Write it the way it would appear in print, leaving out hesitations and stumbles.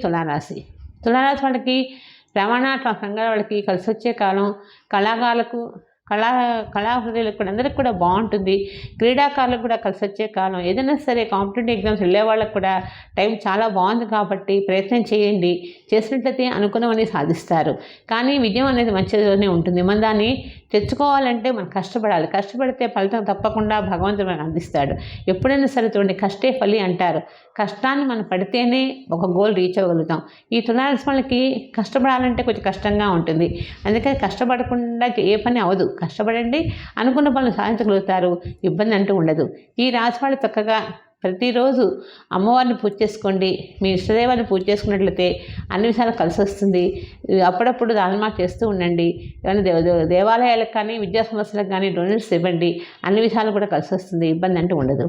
తులారాశి. తులారాశి వాళ్ళకి రవాణా రంగాల వాళ్ళకి కలిసి వచ్చే కాలం. కళాకారులకు కళాహృదయులకు కూడా అందరికి కూడా బాగుంటుంది. క్రీడాకారులకు కూడా కలిసి వచ్చే కాలం. ఏదైనా సరే కాంపిటేటివ్ ఎగ్జామ్స్ వెళ్ళే వాళ్ళకు కూడా టైం చాలా బాగుంది కాబట్టి ప్రయత్నం చేయండి. చేసినట్లయితే అనుకున్నవన్నీ సాధిస్తారు. కానీ విజయం అనేది మంచిగానే ఉంటుంది. మనం దాన్ని తెచ్చుకోవాలంటే మనం కష్టపడాలి. కష్టపడితే ఫలితం తప్పకుండా భగవంతుడు మనకు అందిస్తాడు. ఎప్పుడైనా సరే చూడండి, కష్టే ఫలి అంటారు. కష్టాన్ని మనం పడితేనే ఒక గోల్ రీచ్ అవ్వగలుగుతాం. ఈ తులారాశి వాళ్ళకి కష్టపడాలంటే కొంచెం కష్టంగా ఉంటుంది. అందుకని కష్టపడకుండా ఏ పని అవ్వదు. కష్టపడండి, అనుకున్న పనులు సాధించగలుగుతారు. ఇబ్బంది అంటూ ఉండదు. ఈ రాశి వాళ్ళు చక్కగా ప్రతిరోజు అమ్మవారిని పూజ చేసుకోండి. మీ ఇష్టదైవాన్ని పూజ చేసుకున్నట్లయితే అన్ని విషయాలు కలిసి వస్తుంది. అప్పుడప్పుడు దానమా చేస్తూ ఉండండి. ఏమైనా దేవాలయాలకు కానీ విద్యా సంస్థలకు కానీ డొనేట్స్ ఇవ్వండి. అన్ని విషయాలు కూడా కలిసి వస్తుంది. ఇబ్బంది అంటూ ఉండదు.